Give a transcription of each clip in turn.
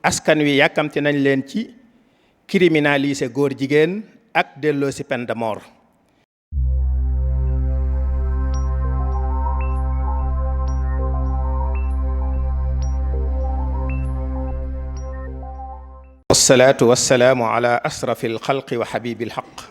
askan wi yàkkamti nañ leen ci criminaliser góor jigéen ak delloo si peine de mort. wasalaatu wasalaamu ala asrafi alxalqi wa xabibi alxaq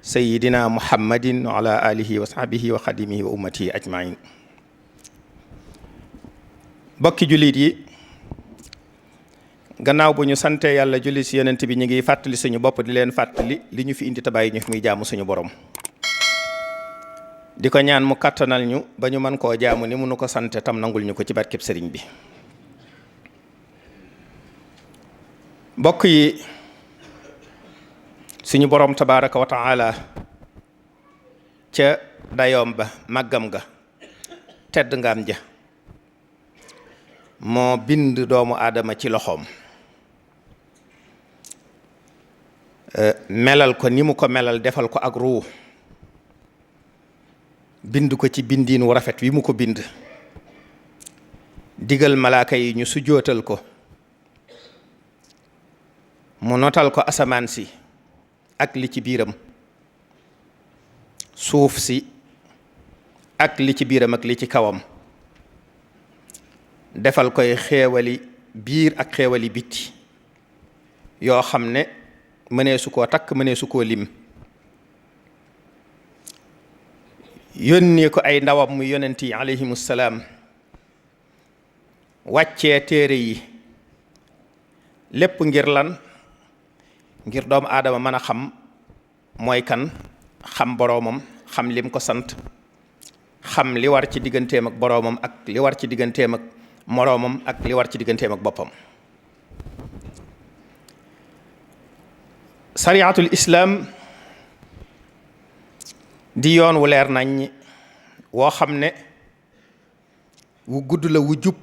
sayidina muhammadin wa ala alihi wa sahbihi wa xadimihi wa ummatihi ajmain. bokki jullit yi, gannaaw bu ñu sante yàlla julli si yonent bi ñu ngi fàttali suñu bopp di leen fàttali li ñu fi indi tabaay ñu fi muy jaamu suñu borom, di ko ñaan mu kattanal ñu ba ñu mën koo jaamu ni mu nu ko sante tam nangul ñu ko ci barkeb sëriñ bi. mbokk yi, suñu borom tabaraka wa taala ca dayoom ba màggam ga tedd ngaam ja moo bind doomu aadama ci loxoom, melal ko ni mu ko melal, defal ko ak ruu, bind ko ci bindiin wu rafet wi mu ko bind, digal malaaka yi ñu sujootal ko, mu notal ko asamaan si ak li ci biiram, suuf si ak li ci biiram ak li ci kawam, defal koy xeewali biir ak xeewali bitti yoo xam ne mënee su koo takk mënee su koo lim. yónnee ko ay ndawam muy yonent yi alayhimu salaam, wàccee téere yi lépp ngir lan? ngir doomu aadama mën a xam mooy kan, xam boroomam, xam lim ko sant, xam li war ci digganteem ak boroomam ak li war ci digganteem ak moroomam ak li war ci digganteem ak boppam. sariyatul islaam di yoon wu leer nañ woo xam ne wu gudd la, wu jub,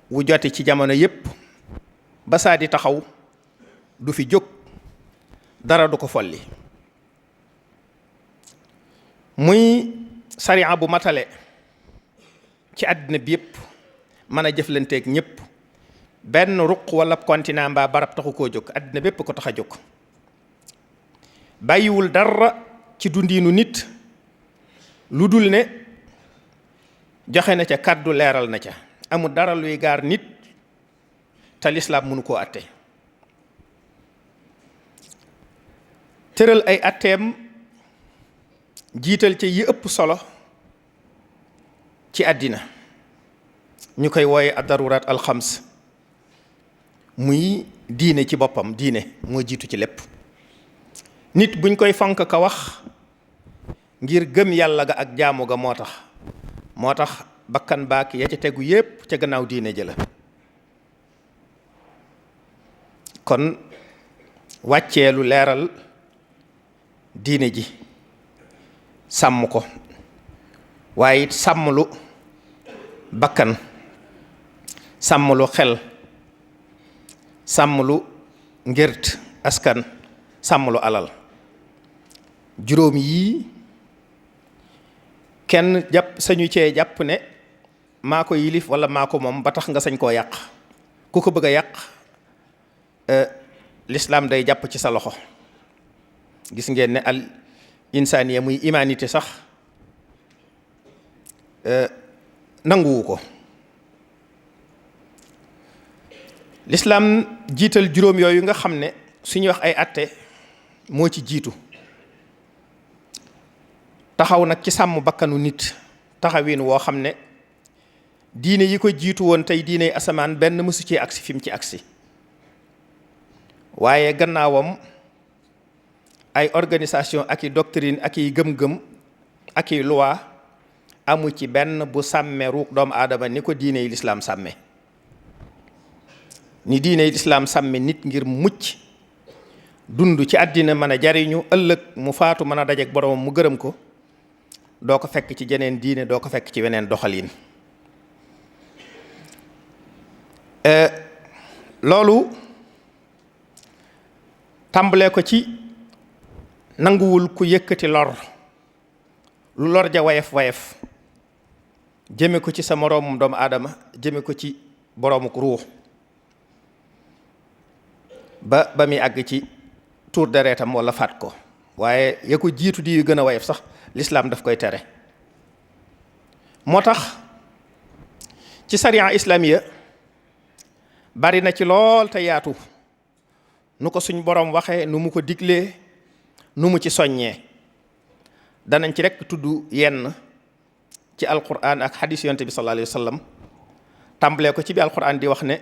wu joti ci jamono yépp ba saa di taxaw, du fi jóg, dara du ko folli. muy sariya bu matale ci àddina bi yépp, mën a jëflanteeg ñépp, benn ruq wala continent mbaa barab taxu koo jóg, àddina bépp ko tax a jóg. bàyyiwul dara ci dundiinu nit lu dul ne joxe na ca kàddu, leeral na ca. amul dara luy gaar nit te lislaam mënu koo atte. tëral ay atteem, jiital ca yi ëpp solo ci àddina, ñu koy wooye ad-daruraat al-xams, muy diine ci boppam. diine moo jiitu ci lépp. nit buñ koy fonk ka wax ngir gëm yàlla ga ak jaamu ga moo tax bakkan baak ya ca tegu yépp ca gannaaw diine jëla. kon wàcceelu leeral diine ji, sàmm ko, waaye it sàmmlu bakkan, sàmmlu xel, sàmmlu ngërt askan, sàmmlu alal. juróom yii kenn sañu cee jàpp ne maa ko yilif wala maa ko moom ba tax nga sañ koo yàq. ku ko bëgg a yàq, l'islam day jàpp ci sa loxo. gis ngeen ne al insaniya muy humanité sax nanguwu ko. l'islam jiital juróom yooyu nga xam ne suñuy wax ay atte moo ci jiitu. taxaw nag ci sàmm bakkanu nit taxawin woo xam ne diine yi ko jiitu woon tey diine asamaan benn mësu ci agsi fi mu ci agsi. waaye gannaawam ay organisation ak i doctrine ak i gëm-gëm ak i loi amu ci benn bu sàmme ruuk doomu aadama ni ko diine yi lislaam sàmme. ni diine yi lislaam sàmme nit ngir mucc, dund ci àddina mën a jariñu, ëllëg mu faatu mën a dajeek boroomam mu gërëm ko, doo ko fekk ci jeneen diine, doo ko fekk ci weneen doxaliin. loolu tàmbalee ko ci nanguwul ku yëkkati lor, lu lor ja wayef jëme ko ci sa moroomum doomu aadama, jëme ko ci boroomuk ruux. ba muy àgg ci tuur deretam wala faat ko, waaye ya ko jiitu di yu gën a woyof sax lislaam daf koy tere. moo tax ci sariya islamiya bari na ci lool te yaatu nu ko suñ borom waxee, nu mu ko diglee, nu mu ci soññee. danañ ci rekk tudd yenn ci alquran ak xadis yonte bi sallallahu alayhi wa sallam, tàmbalee ko ci bi alquran di wax ne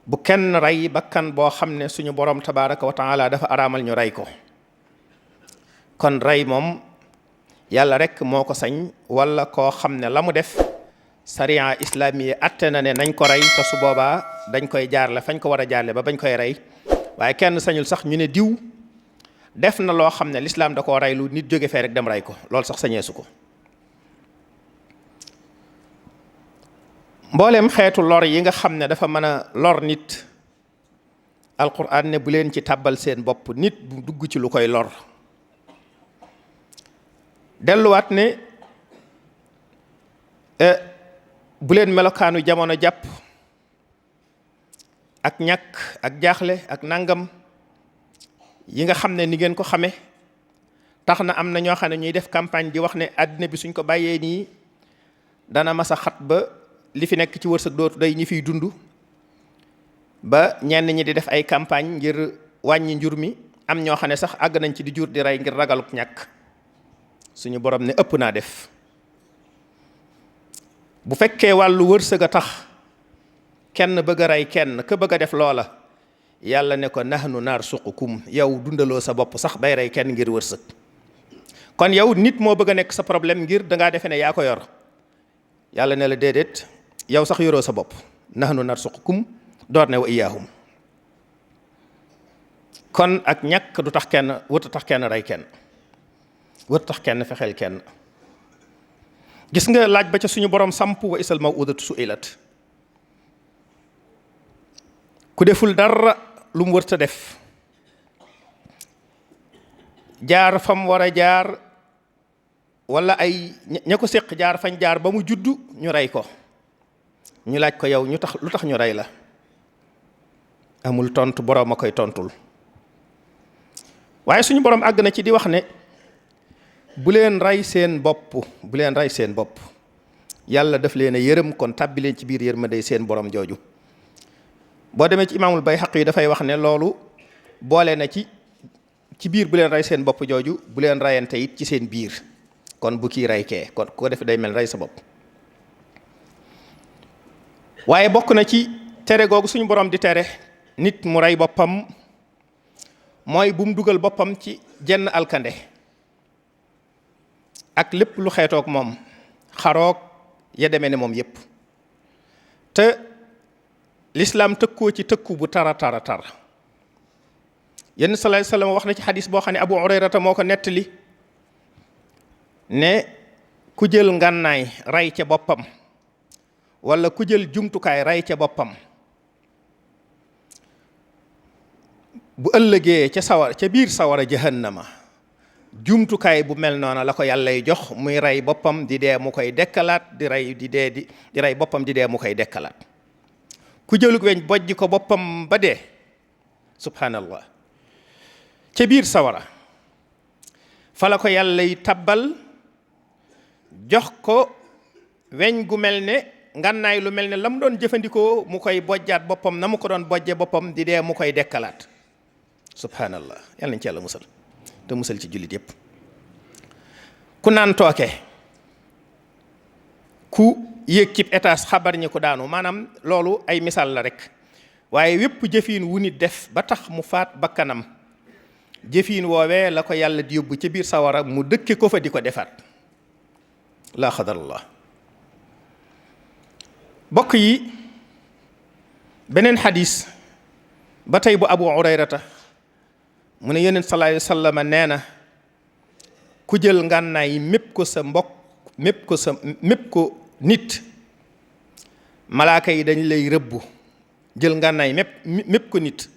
bu kenn rey bakkan boo xam ne suñu borom tabaraka wa taala dafa araamal ñu rey ko. kon rey moom yàlla rekk moo ko sañ, wala koo xam ne la mu def sariya islamiya atte na ne nañ ko rey, te su boobaa dañ koy jaarle fañ ko war a jaarle ba bañ koy rey. waaye kenn sañul sax ñu ne diw def na loo xam ne lislaam da koo rey lu nit jóge fee rek dem rey ko, loolu sax sañeesu ko. mbooleem xeetu lor yi nga xam ne dafa mën a lor nit, alquran ne bu leen ci tàbbal seen bopp, nit bu dugg ci lu koy lor. delluwaat ne bu leen melokaanu jamono jàpp ak ñàkk ak jaaxle ak nangam yi nga xam ne ni ngeen ko xame tax na am na ñoo xam ne ñuy def campagne di wax ne àddina bi suñ ko bàyyee nii dana mas a xat ba li fi nekk ci wërsëg dootu day ñi fiy dund, ba ñenn ñi di def ay campagne ngir wàññi njur mi. am ñoo xam ne sax àgg nañ ci di jur di rey ngir ragaluk ñàkk. suñu borom ne ëpp naa def. bu fekkee wàllu wërsëg a tax kenn bëgg a rey kenn ka bëgg a def loola, yàlla ne ko nahnu narsuqukum, yow dundaloo sa bopp sax bay rey kenn ngir wërsëg. kon yow nit moo bëgg a nekk sa problème ngir dangaa defe ne yaa ko yor. yàlla ne la déedéet, yow sax yoroo sa bopp. nahnu narsuqukum door ne wa iyaahum. kon ak ñàkk du tax kenn, wut tax kenn rey kenn, wut tax kenn fexeel kenn. gis nga laaj ba ca suñu borom samp wa isal mawudatu su'ilat. ku deful dara lu mu wërta def, jaar fam war a jaar, wala ay ña ko séq jaar fañ jaar ba mu juddu ñu rey ko, ñu laaj ko yow lu tax ñu rey la. amul tontu, borom a koy tontul. waaye suñu borom àgg na ci di wax ne bu leen rey seen bopp, bu leen rey seen bopp. yàlla daf leen a yërëm, kon tàbbi leen ci biir yërmande seen borom jooju. boo demee ci imaamul Bayhaqi yi dafay wax ne loolu boole na ci biir bu leen rey seen bopp jooju, bu leen reyante it ci seen biir. kon bu kii rey kee, kon ko def day mel rey sa bopp. waaye bokk na ci tere googu suñu borom di tere nit mu rey boppam, mooy bu mu dugal boppam ci jenn alkande ak lépp lu xeetoog moom, xaroog ya demee ne moom yépp. te lislaam tëkkoo ci tëkku bu tara tar yenn sallallahu alayhi wasallam wax na ci xadis boo xam ne Abu Hurayrata moo ko nettali ne ku jël ngànnaay rey ca boppam, wala ku jël jumtukaay rey ca boppam, bu ëllëgee ca biir sawara jahannama, jumtukaay bu mel noona la ko yàllay jox, muy rey boppam di dee mu koy dekkalaat, di rey boppam di dee mu koy dekkalaat. ku jëlug weñ bojj ko boppam ba dee, subhanallah, ca biir sawara fa la ko yàllay tabbal, jox ko weñ gu mel ne ngànnaay lu mel ne la mu doon jëfandikoo, mu koy bojjaat boppam na mu ko doon bojje boppam di dee mu koy dekkalaat. subhanallah, yàlla nañ ci yàlla musal te musal ci jullit yépp. ku naan tooke, ku yéeg cib étage xabar ñi ko daanu, maanaam loolu ay misaal la rek. waaye wépp jëfiin wu nit def ba tax mu faat bakkanam, jëfiin woowee la ko yàlla di yóbbu ca biir sawara, mu dëkke ko fa di ko defaat. laa xadarallah. bokk yi, beneen xadis ba tey bu Abu Hurayrata mu ne Yonent sallallahu alayhi wa sallam nee na ku jël ngànnaay mépp ko sa mbokk, mépp ko nit, malaaka yi dañ lay rëbbu. jël ngànnaay mépp ko nit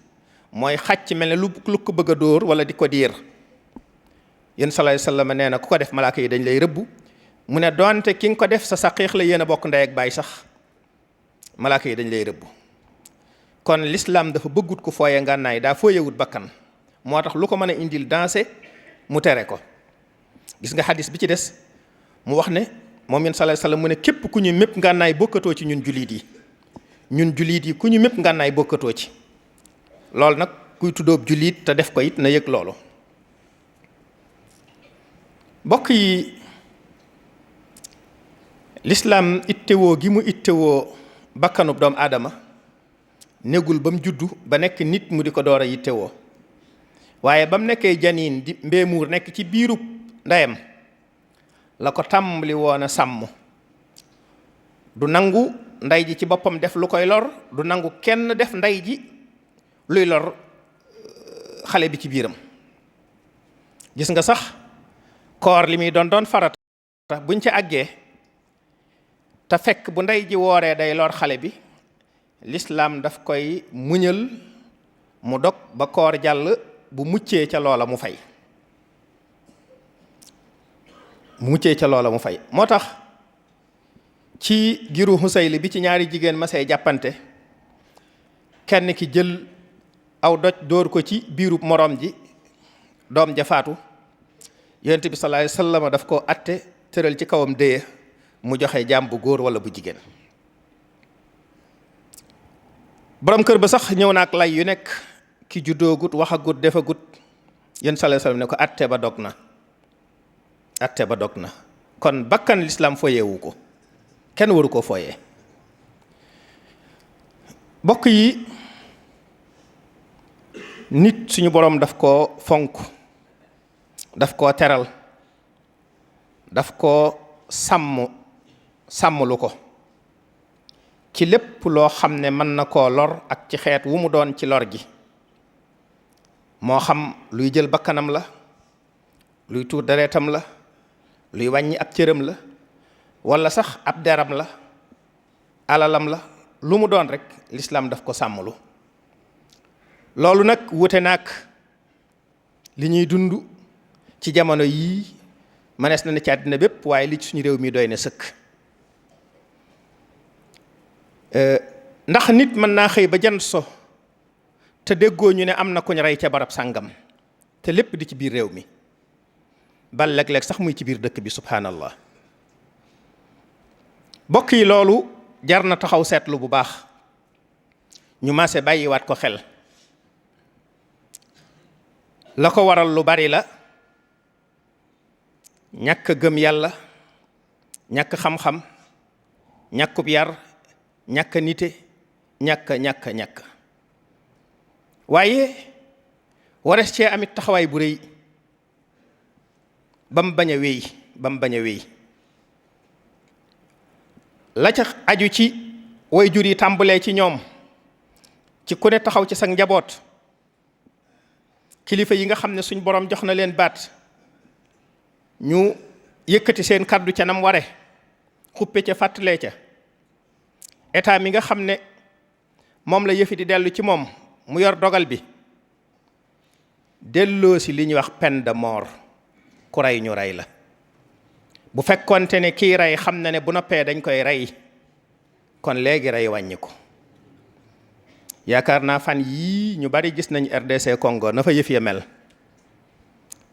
mooy xàcc mel ne lu ko bëgg a dóor wala di ko diir. Yonent sallallahu alayhi wa sallam nee na ku ko def malaaka yi dañ lay rëbbu. mu ne doonte ki nga ko def sa saqiix la, yéen a bokk ndey ak baay sax, malaaka yi dañ lay rëbbu. kon l'islam dafa bëggut ko fooye ngànnaay daa fooyewut bakkan moo tax lu ko mën a indil dansé mu tere ko. gis nga xadis bi ci des mu wax ne moom yéen sallallahu alayhi wasallam mu ne képp ku ñu mépp ngànnaay bokkatoo ci ñun jullit yi ku ñu mépp ngànnaay bokkatoo ci. loolu nag kuy tuddoob jullit te def ko it na yëg loolu. bokk yi l'islam ittewoo gi mu ittewoo bakkanub doomu aadama négul ba mu juddu ba nekk nit mu di ko door a yittewoo waaye ba mu nekkee janiin di mbéemuur nekk ci biirub ndeyam la ko tàmbali woon a sàmm. du nangu ndey ji ci boppam def lu koy lor, du nangu kenn def ndey ji luy lor xale bi ci biiram. gis nga sax koor li muy doon farata buñ ci àggee te fekk bu ndey ji wooree day lor xale bi, l'islam daf koy muñal mu dog ba koor jàll, bu muccee ca loola mu fay. moo tax ci giru Husayli bi ci ñaari jigéen masee jàppante, kenn ki jël aw doj dóor ko ci biirub moroom ji, doom ja faatu. Yonent bi sallallahu alayhi wasallam daf ko atte tëral ci kawam déye mu joxe jaam bu góor wala bu jigéen. borom kër ba sax ñëw na ak lay yu nekk, ki juddoogut waxagut defagut. Yonent sallallahu alayhi wasallam ne ko atte ba dog na. kon bakkan l'islam foyewu ko, kenn waru ko foyee. bokk yi nit suñu borom daf koo fonk, daf koo teral, daf koo sàmmlu ko ci lépp loo xam ne mën na koo lor ak ci xeet wu mu doon ci lor gi. moo xam luy jël bakkanam la, luy tuur deretam la, luy wàññi ab cëram la, walla sax ab deram la, alalam la, lu mu doon rek l'islam daf ko sàmmlu. loolu nag wute naag li ñuy dund ci jamono yii, manees na ne ci àddina bépp, waaye li ci suñu réew mi doy na sëkk. ndax nit mën naa xëy ba jant so te déggoo ñu ne am na kuñ rey ca barab sàngam, te lépp di ci biir réew mi, bal léeg-léeg sax muy ci biir dëkk bi, subhanallah. bokk yi loolu jar na taxaw seetlu bu baax, ñu maase bàyyiwaat ko xel. la ko waral lu bari la: ñàkk gëm yàlla, ñàkk xam-xam, ñàkkub yar, ñàkk nite, ñàkk waaye warees cee amit taxawaay bu rëy ba mu bañ a wéy. la ca aju ci way jur yi tàmbalee ci ñoom, ci ku ne taxaw ci sa njaboot, kilifa yi nga xam ne suñ borom jox na leen baat, ñu yëkkati seen kàddu ca nam ware, xuppe ca fàttalee ca. état mi nga xam ne moom la yëfi di dellu ci moom, mu yor dogal bi, delloo si li ñuy wax peine de mort. ku rey ñu rey la. bu fekkonte ne kii rey xam na ne bu noppee dañ koy rey, kon léegi rey wàññi ko. yaakaar naa fan yii ñu bari gis nañ RDC Congo na fa yëf ya mel.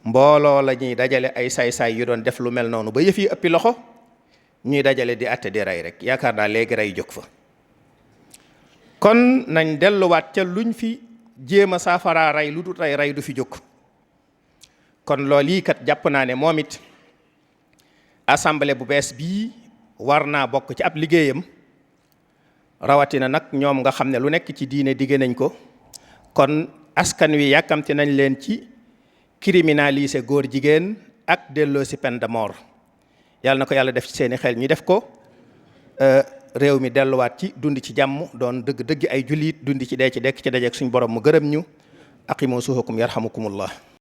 mbooloo la ñuy dajale ay saay-saay yu doon def lu mel noonu ba yëf yi ëppi loxo, ñuy dajale di àtte di rey rek. yaakaar naa léegi rey jóg fa. kon nañ delluwaat ca luñ fi jéem a saafara rey, lu dul rey du fi jóg. kon loolu yi kat jàpp naa ne moom it assemblée bu bees bii war naa bokk ci ab liggéeyam, rawatina nag ñoom nga xam ne lu nekk ci diine digge nañ ko. kon askan wi yàkkamti nañ leen ci criminaliser góor jigéen ak delloo si peine de mort. yàlla na ko yàlla def ci seeni xel ñu def ko. réew mi delluwaat ci dund ci jàmm, doon dëgg ay jullit, dundi ci dee ci dekk ci dajeek suñ borom mu gërëm ñu. aqimu suhukum yarhamukumullah.